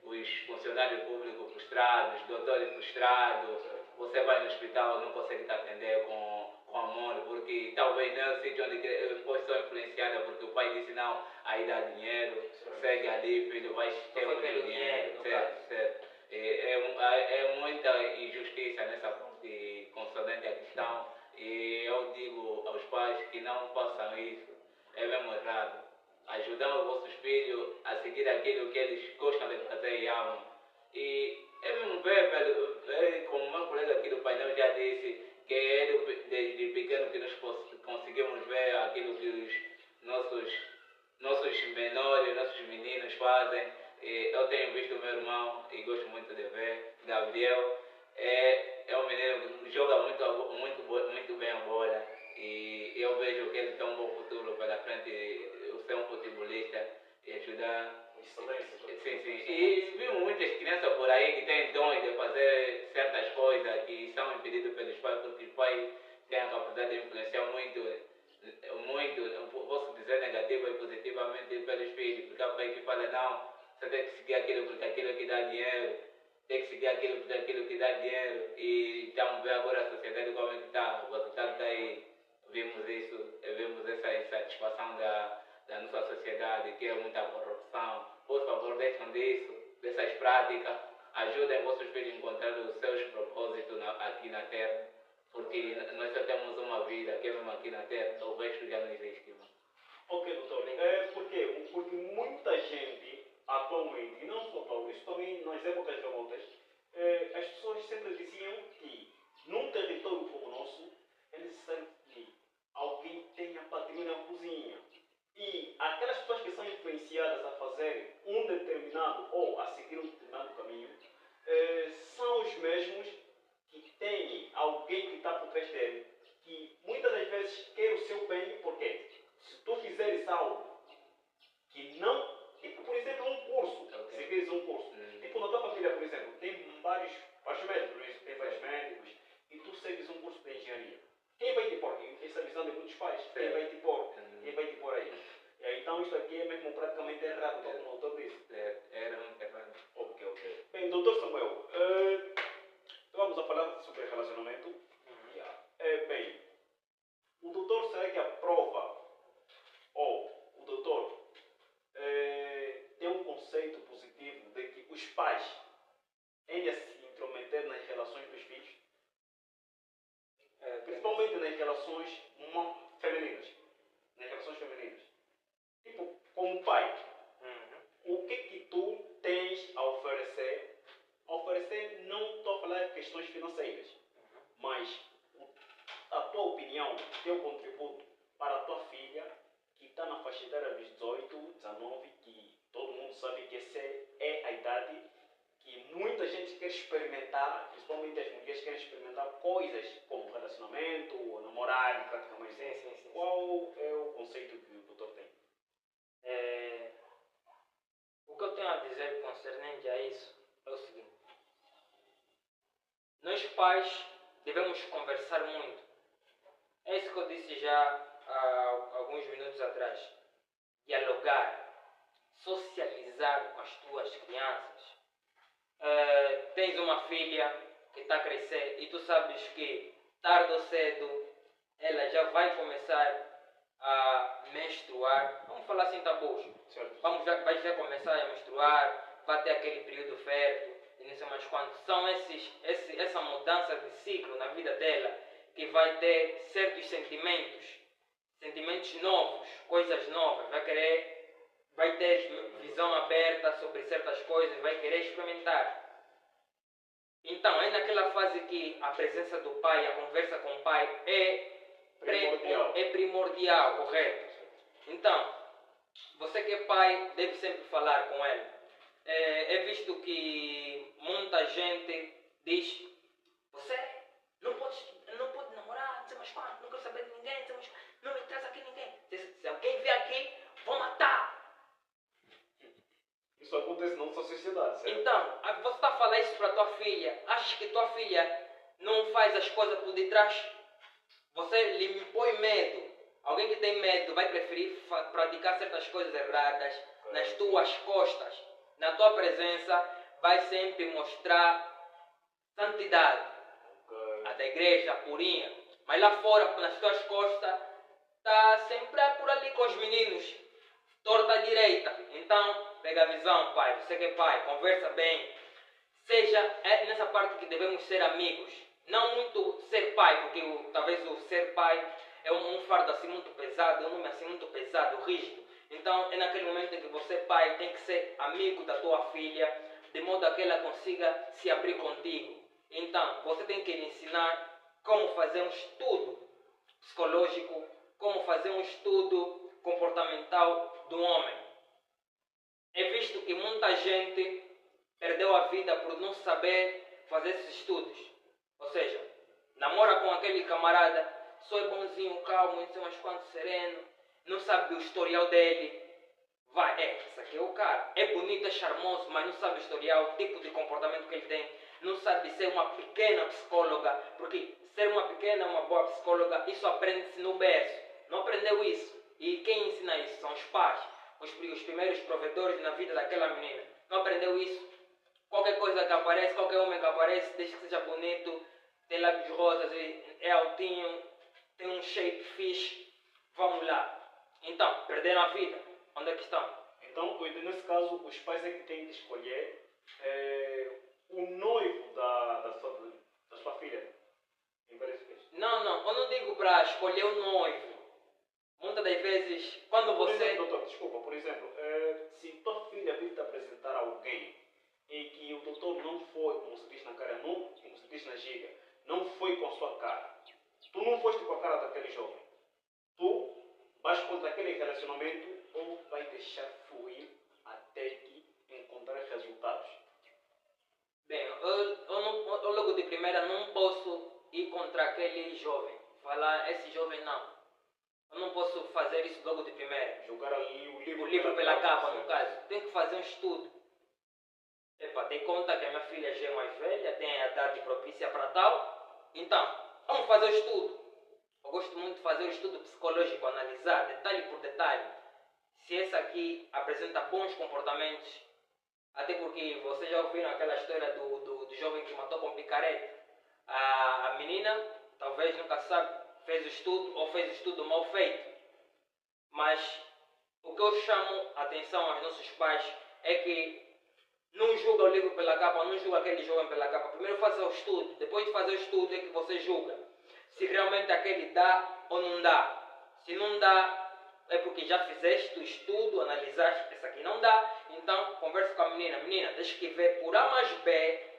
os funcionários públicos frustrados, doutores frustrados. Você vai no hospital, não consegue te atender com amor, porque talvez não é o sítio onde foi só influenciada, porque o pai disse não, aí dá dinheiro, segue ali, filho, vai ter muito dinheiro, certo. É muita injustiça nessa parte concernente à questão, e eu digo aos pais que não façam isso, é mesmo errado. Ajudar os vossos filhos a seguir aquilo que eles gostam de fazer e amam. E é mesmo ver, velho, como meu colega aqui do painel já disse, que é desde pequeno que nós conseguimos ver aquilo que os nossos menores, nossos meninos fazem. Eu tenho visto o meu irmão e gosto muito de ver, Gabriel. É um menino que joga muito bem a bola e eu vejo que ele tem um bom futuro pela frente, ser um futebolista e ajudar. Sim. E vimos muitas crianças por aí que têm dons de fazer certas coisas que são impedidas pelos pais, porque os pais têm a capacidade de influenciar muito, posso dizer negativa e positivamente pelos filhos, porque há pai que fala não, você tem que seguir aquilo porque aquilo é que dá dinheiro, tem que seguir aquilo porque aquilo que dá dinheiro, e estamos vendo agora a sociedade como é que está, o resultado está aí, vimos essa insatisfação da nossa sociedade, que é muita corrupção. Por favor, deixem dessas práticas, ajudem vossos filhos a encontrar os seus propósitos aqui na Terra. Porque nós só temos uma vida, que é mesmo aqui na Terra, o resto já não existe. Mano. Ok, doutor. Por quê? Porque muita gente, atualmente, e não só atualmente, isso também nas épocas remotas, as pessoas sempre diziam que num território como o nosso é necessário que alguém tenha patrimônio na cozinha. E aquelas pessoas que são influenciadas a fazer um determinado ou a seguir um determinado caminho são os mesmos que têm alguém que está por trás dele, que muitas das vezes quer o seu bem, porque se tu fizeres algo que não, tipo por exemplo um curso, se queres um curso, tipo na tua família por exemplo, tem vários médicos, tem vários médicos, e tu segues um curso de engenharia. Quem vai te pôr? Essa visão de muitos pais, quem vai te pôr? Quem vai te pôr aí? Então isto aqui é mesmo praticamente errado, como o autor disse. Era errado. Ok. Bem, doutor Samuel, vamos a falar sobre relacionamento. Bem, o doutor será que aprova, ou o doutor tem um conceito positivo de que os pais tendem a se intrometer nas relações dos filhos? Principalmente nas relações femininas. Nas relações femininas. Tipo, como pai, o que tu tens a oferecer? Oferecer, não estou a falar de questões financeiras, mas a tua opinião, o teu contributo para a tua filha, que está na faixa etária dos 18, 19, que todo mundo sabe que essa é a idade que muita gente quer experimentar, principalmente as mulheres querem experimentar coisas como relacionamento, ou namorar, praticamente. Sim. Qual é o conceito que o doutor tem? O que eu tenho a dizer concernente a isso é o seguinte. Nós pais devemos conversar muito. É isso que eu disse já há alguns minutos atrás. Dialogar, socializar com as tuas crianças. Tens uma filha que está a crescer e tu sabes que tarde ou cedo ela já vai começar a menstruar. Vamos falar assim, tá bom? Vai já começar a menstruar, vai ter aquele período fértil e não sei mais quanto. São essa mudança de ciclo na vida dela que vai ter certos sentimentos novos, coisas novas, vai ter visão aberta sobre certas coisas, vai querer experimentar. Então, é naquela fase que a presença do pai, a conversa com o pai é primordial, correto? Então, você que é pai deve sempre falar com ele. É visto que muita gente diz: você não pode namorar, não sei mais quanto, não quero saber de ninguém, não sei mais quanto, não me traz aqui ninguém. Se alguém vier aqui, vou matar. Isso acontece na nossa sociedade, certo? Então, você está a falar isso para a tua filha. Achas que tua filha não faz as coisas por detrás? Você lhe impõe medo. Alguém que tem medo vai preferir praticar certas coisas erradas nas tuas costas. Na tua presença vai sempre mostrar santidade. A da igreja, purinha. Mas lá fora, nas tuas costas, está sempre por ali com os meninos. Torta à direita. Então, pega a visão, pai. Você que é pai, conversa bem. É nessa parte que devemos ser amigos. Não muito ser pai, porque talvez o ser pai é um fardo assim muito pesado, é um nome assim muito pesado, rígido. Então, é naquele momento em que você, pai, tem que ser amigo da tua filha, de modo a que ela consiga se abrir contigo. Então, você tem que lhe ensinar como fazer um estudo psicológico, como fazer um estudo comportamental do homem. É visto que muita gente perdeu a vida por não saber fazer esses estudos. Ou seja, namora com aquele camarada, só é bonzinho, calmo, não sei mais quanto, sereno, não sabe o historial dele. Esse aqui é o cara. É bonito, é charmoso, mas não sabe o historial, o tipo de comportamento que ele tem. Não sabe ser uma pequena psicóloga, porque ser uma pequena, uma boa psicóloga, isso aprende-se no berço. Não aprendeu isso. E quem ensina isso são os pais, os primeiros provedores na vida daquela menina. Não aprendeu isso. Qualquer coisa que aparece, qualquer homem que aparece, desde que seja bonito, tem lábios rosas, é altinho, tem um shape fixe, vamos lá. Então, perderam a vida. Onde é que estão? Então, nesse caso, os pais é que têm de escolher o noivo da sua filha. Em várias vezes. Não, eu não digo para escolher o noivo. Muitas das vezes, quando Por você... exemplo, doutor, desculpa, por exemplo, se tua filha vir te apresentar alguém e que o doutor não foi, como se diz na cara, não, como se diz na gíria, não foi com a sua cara, tu não foste com a cara daquele jovem, tu vais contra aquele relacionamento ou vai deixar fluir até que encontrar resultados? Bem, eu logo de primeira não posso ir contra aquele jovem. Falar, esse jovem não. Eu não posso fazer isso logo de primeira. Jogar ali o O livro livro pela capa, certo? no caso. Tenho que fazer um estudo. Epa, dei conta que a minha filha já é mais velha, tem a idade propícia para tal. Então, vamos fazer o estudo. Eu gosto muito de fazer o estudo psicológico, analisar detalhe por detalhe. Se essa aqui apresenta bons comportamentos, até porque vocês já ouviram aquela história do jovem que matou com picareta. A menina, talvez nunca sabe, fez o estudo ou fez o estudo mal feito. Mas o que eu chamo a atenção aos nossos pais é que não julga o livro pela capa, não julga aquele jovem pela capa. Primeiro faça o estudo, depois de fazer o estudo é que você julga se realmente aquele dá ou não dá. Se não dá, é porque já fizeste o estudo, analisaste, essa aqui não dá, então conversa com a menina. Menina, tens que ver por A mais B,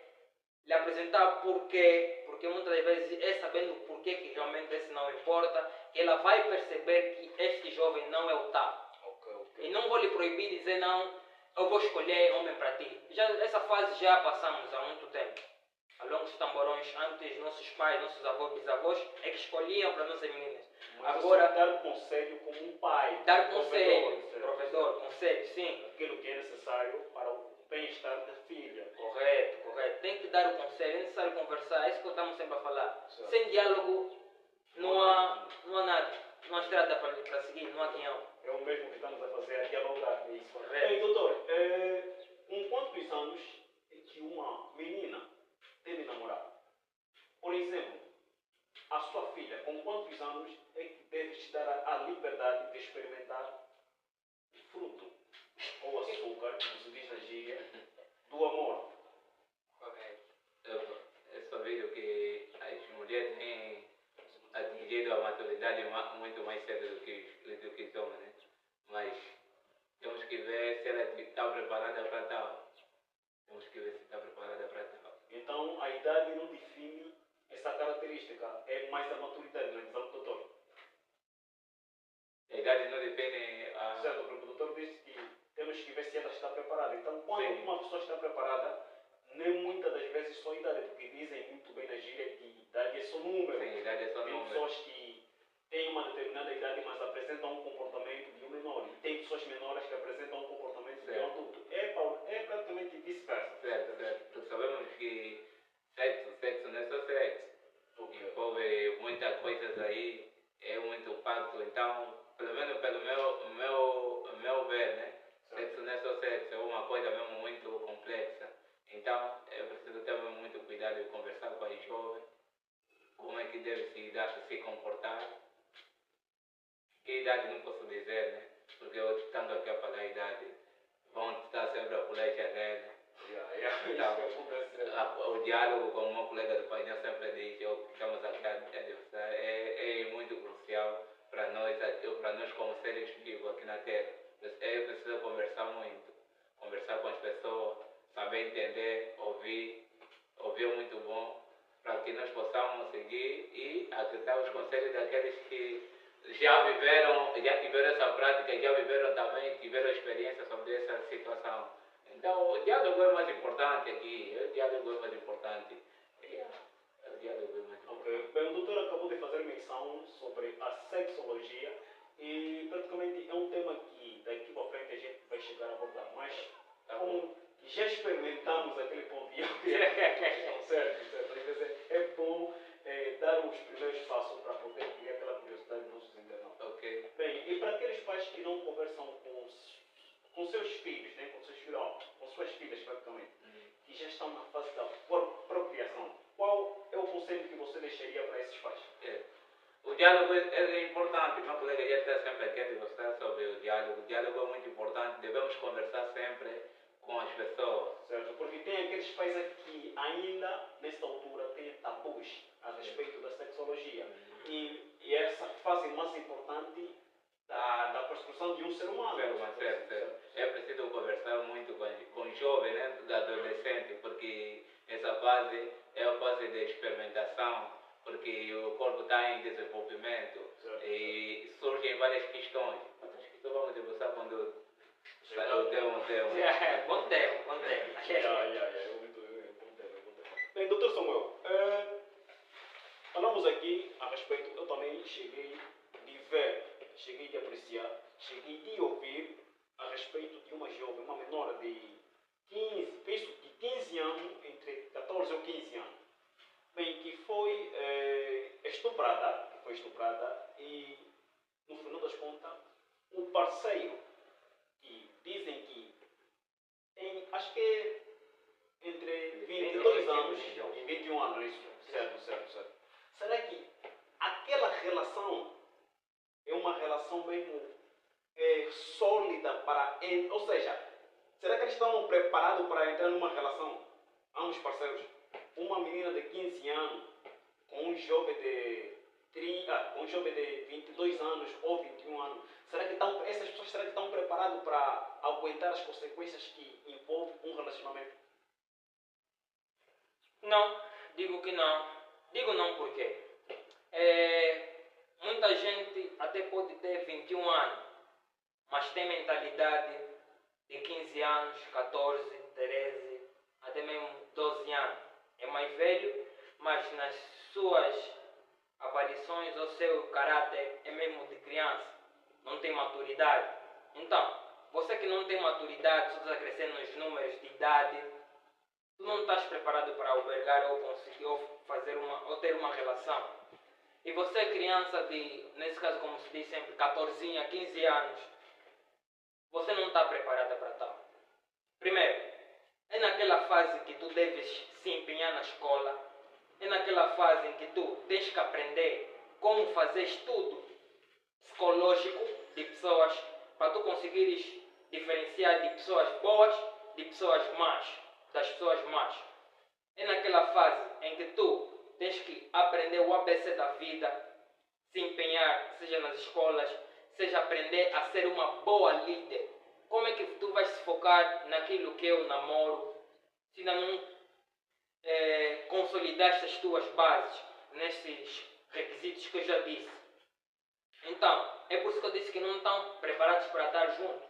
lhe apresentar porquê, porque muitas das vezes é sabendo o porquê que realmente esse não importa, que ela vai perceber que este jovem não é o tal. Okay. E não vou lhe proibir dizer não, eu vou escolher homem para ti. Essa fase já passamos há muito tempo. Ao longo dos tamborões, antes nossos pais, nossos avós, bisavós, é que escolhiam para nossas meninas. Mas agora, dar conselho como um pai. Dar como conselho, provedor, conselho, sim. Aquilo que é necessário para o bem-estar da filha. Correto. Tem que dar o conselho, é necessário conversar, é isso que estamos sempre a falar. Certo. Sem diálogo, não há nada. Não há estrada para seguir, não há guião. É o mesmo que estamos a fazer, a dialogar. Isso, correto. Bem, doutor, com quantos anos é que uma menina deve namorar? Por exemplo, a sua filha, com quantos anos é que deve te dar a liberdade de experimentar o fruto, ou açúcar, como se diz na gíria, do amor? Correto. Eu só vejo que as mulheres têm atingido a maturidade muito mais cedo do que os homens, né? Mas temos que ver se ela está preparada para tal. Temos que ver se está preparada para tal. Então, a idade não define essa característica, é mais a maturidade, na visão do doutor. A idade não depende... Certo, porque o doutor disse que temos que ver se ela está preparada. Então, quando Sim. uma pessoa está preparada, nem muitas das vezes só a idade, porque dizem muito bem na gíria que idade é só número. Sim, idade é só Tem número. pessoas que têm uma determinada idade, mas apresentam um comportamento de um menor. E tem pessoas menores que apresentam um comportamento de um adulto. É praticamente vice-versa. Certo. Porque sabemos que sexo não é só sexo. Envolve muitas coisas aí, é muito impacto. Então, pelo menos pelo meu ver, né? Sexo não é só sexo, é uma coisa mesmo muito complexa. Então, eu preciso ter muito cuidado de conversar com as jovens, como é que deve se comportar. Que idade não posso dizer, né? Porque eu estando aqui a falar a idade, vão estar sempre a pular a janela. Então, o diálogo com o meu colega do painel sempre diz, estamos aqui a conversar, é muito crucial para nós como seres vivos aqui na Terra. Eu preciso conversar muito, conversar com as pessoas, saber entender, ouvir é muito bom, para que nós possamos seguir e aceitar os conselhos daqueles que já tiveram essa prática, já viveram também, tiveram experiência sobre essa situação. Então, o diálogo é mais importante aqui, o diálogo é mais importante. Okay. Bem, o doutor acabou de fazer menção sobre a sexologia e praticamente é um tema que daqui para frente a gente vai chegar a abordar, mas como já experimentamos aquele pontinho que é certo. Às vezes é bom dar os primeiros passos para poder criar aquela curiosidade dos nossos internautas. Okay. Bem, e para aqueles pais que não conversam com seus filhos, né, com seus filhos, com suas filhas praticamente, que já estão na fase da procriação, qual é o conselho que você deixaria para esses pais? O diálogo é importante, meu colega já está sempre aqui a demonstrar sobre o diálogo. O diálogo é muito importante, devemos conversar sempre com as pessoas. Certo, porque tem aqueles pais aqui ainda, nesta altura, têm tabus a respeito da sexologia. um ser humano. Certo. É preciso conversar muito com o jovem, né, do adolescente, porque essa fase é a fase de experimentação, porque o corpo está em desenvolvimento e surgem várias questões. Acho que só vamos debruçar quando o tema. Bom tema. Bem, doutor Samuel, falamos aqui a respeito, eu também cheguei de ver, cheguei de apreciar, cheguei de ouvir a respeito de uma jovem, uma menor de 15 anos, entre 14 ou 15 anos, bem, que foi estuprada e, no final das contas, o parceiro, que dizem que tem, acho que é entre 22 anos e 21 anos, isso, certo. Será que aquela relação é uma relação mesmo sólida para... Ou seja, será que eles estão preparados para entrar numa relação? Ambos parceiros. Uma menina de 15 anos com um jovem de 22 anos ou 21 anos. Essas pessoas será que estão preparadas para aguentar as consequências que envolve um relacionamento? Não, digo que não. Digo não porque muita gente até pode ter 21 anos, mas tem mentalidade de 15 anos, 14, 13, até mesmo 12 anos. É mais velho, mas nas suas aparições, o seu caráter é mesmo de criança. Não tem maturidade. Então, você que não tem maturidade, só está crescendo nos números de idade, tu não estás preparado para albergar ou conseguir ou ter uma relação. E você criança de, nesse caso como se diz sempre, 14 a 15 anos, você não está preparada para tal. Primeiro, é naquela fase que tu deves se empenhar na escola, é naquela fase em que tu tens que aprender como fazer estudo psicológico de pessoas, para tu conseguires diferenciar de pessoas boas de pessoas más, das pessoas más. É naquela fase em que tu tens que aprender o ABC da vida, se empenhar, seja nas escolas, seja aprender a ser uma boa líder. Como é que tu vais se focar naquilo que é o namoro, se ainda não consolidaste as tuas bases nesses requisitos que eu já disse? Então, é por isso que eu disse que não estão preparados para estar juntos.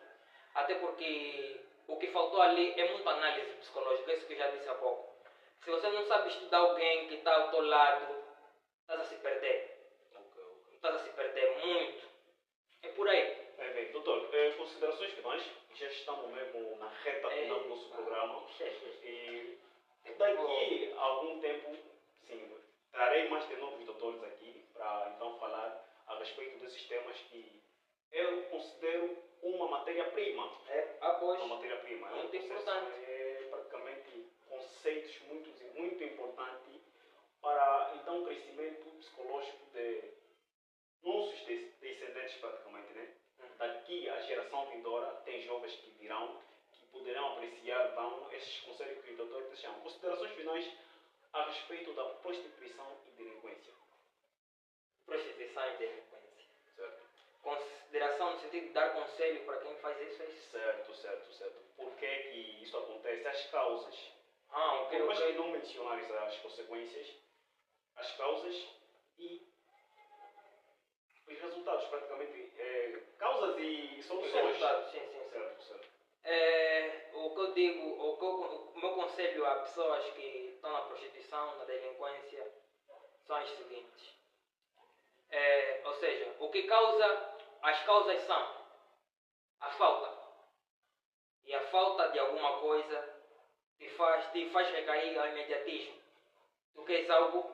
Até porque o que faltou ali é muita análise psicológica, é isso que eu já disse há pouco. Se você não sabe estudar alguém que está ao teu lado, estás a se perder. Estás a se perder muito. É por aí. Bem, doutor, considerações finais, já estamos mesmo na reta final do nosso programa. E daqui a algum tempo, sim, trarei mais de novos doutores aqui para então falar a respeito desses temas que eu considero uma matéria-prima. Uma matéria-prima. Muito importante. É praticamente conceitos muito importantes para então o crescimento psicológico de nossos descendentes praticamente, né? Daqui a geração vindoura tem jovens que virão, que poderão apreciar então esses conceitos que o doutor deixou. Considerações finais a respeito da prostituição e delinquência. Prostituição e delinquência. Certo. Consideração no sentido de dar conselho para quem faz isso, é isso? Certo. Por que é que isso acontece? As causas. Ok. Mas que não mencionares as consequências, as causas e os resultados, praticamente. Causas e soluções. Os resultados, sim. Certo. O que eu digo, o meu conselho a pessoas que estão na prostituição, na delinquência, são as seguintes. Ou seja, o que causa, as causas são a falta. E a falta de alguma coisa te faz recair ao imediatismo. Tu queres algo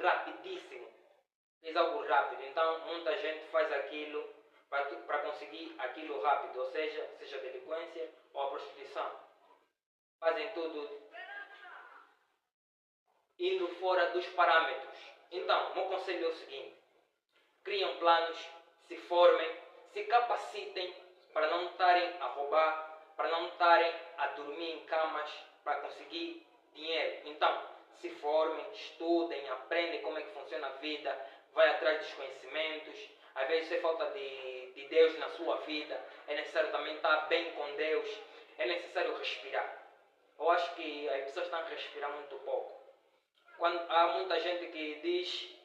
rapidíssimo. Queres algo rápido. Então muita gente faz aquilo para conseguir aquilo rápido. Ou seja delinquência ou a prostituição. Fazem tudo indo fora dos parâmetros. Então, o meu conselho é o seguinte. Criam planos, se formem, se capacitem para não estarem a roubar, para não estarem a dormir em camas para conseguir dinheiro. Então, se formem, estudem, aprendem como é que funciona a vida, vai atrás dos conhecimentos, às vezes é falta de Deus na sua vida, é necessário também estar bem com Deus, é necessário respirar. Eu acho que as pessoas estão a respirar muito pouco. Quando há muita gente que diz,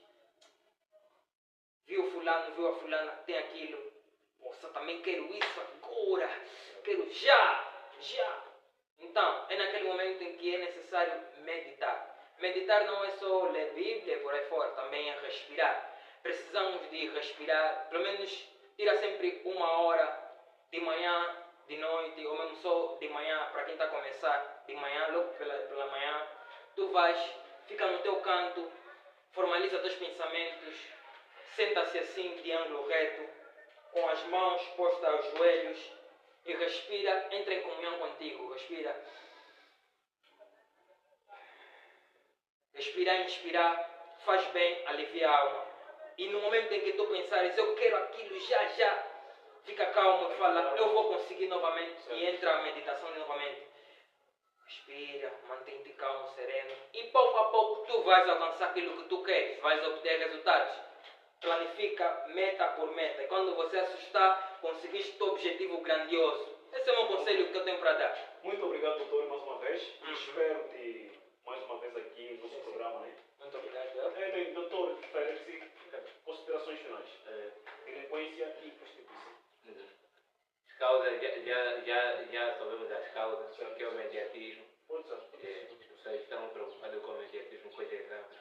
viu fulano, viu a fulana, tem aquilo, nossa, também quero isso agora, quero já. Então, é naquele momento em que é necessário meditar. Meditar não é só ler Bíblia por aí fora, também é respirar. Precisamos de respirar, pelo menos tira sempre 1 hora de manhã, de noite, ou mesmo só de manhã, para quem está a começar, de manhã, logo pela manhã, tu vais, fica no teu canto, formaliza teus pensamentos, senta-se assim de ângulo reto, com as mãos postas aos joelhos e respira, entra em comunhão contigo, respira. Respirar e inspirar faz bem, alivia a alma. E no momento em que tu pensares, eu quero aquilo já, fica calmo e fala, eu vou conseguir novamente. E entra a meditação novamente. Respira, mantém-te calmo, sereno. E pouco a pouco tu vais alcançar aquilo que tu queres, vais obter resultados. Planifica meta por meta. E quando você assustar, conseguiste o teu objetivo grandioso. Esse é o meu conselho que eu tenho para dar. Muito obrigado, doutor, mais uma vez. Espero-te mais uma vez aqui no nosso programa, né? Muito obrigado. Bem, doutor, considerações finais. Delinquência e prostituição. As causas, já sabemos as causas, que é o mediatismo. Vocês estão preocupados com o mediatismo, coisa grave.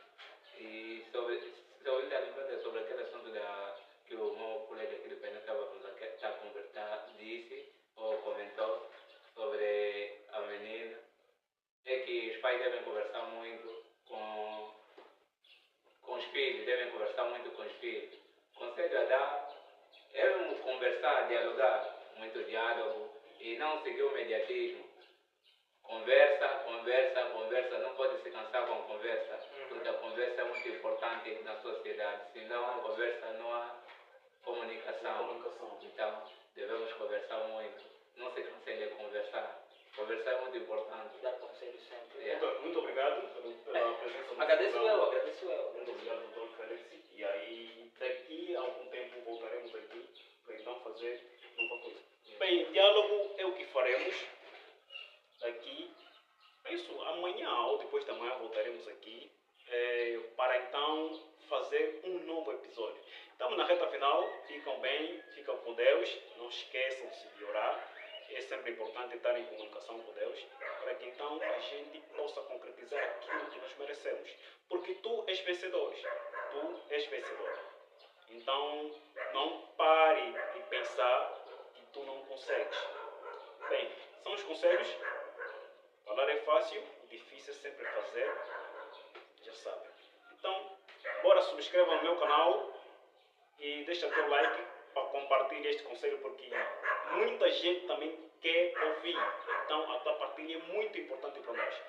E sobre aquele assunto que o meu colega aqui do painel está a conversar, disse ou comentou sobre a menina, é que os pais devem conversar muito com os filhos, devem conversar muito com os filhos. Conselho a dar é conversar, dialogar, muito diálogo e não seguir o mediatismo. Conversa, não pode se cansar com conversa, porque a conversa é muito importante na sociedade, senão a conversa não há comunicação. Então, devemos conversar muito, não se cansem de conversar. Conversar é muito importante. Dar conselho sempre. Muito obrigado pela presença no Agradeço programa. eu. Muito obrigado, doutor Félix. E aí, daqui a algum tempo voltaremos aqui para então fazer nova coisa. Bem, diálogo é o que faremos daqui. Penso, amanhã ou depois da manhã voltaremos aqui para então fazer um novo episódio. Estamos na reta final. Ficam bem, ficam com Deus. Não esqueçam-se de orar. É sempre importante estar em comunicação com Deus para que então a gente possa concretizar aquilo que nós merecemos. Porque tu és vencedor. Tu és vencedor. Então, não pare de pensar que tu não consegues. Bem, são os conselhos. Falar é fácil, o difícil é sempre fazer. Já sabem. Então, bora subscreva no meu canal e deixa teu like para compartilhar este conselho, porque muita gente também quer ouvir. Então, a tua partilha é muito importante para nós.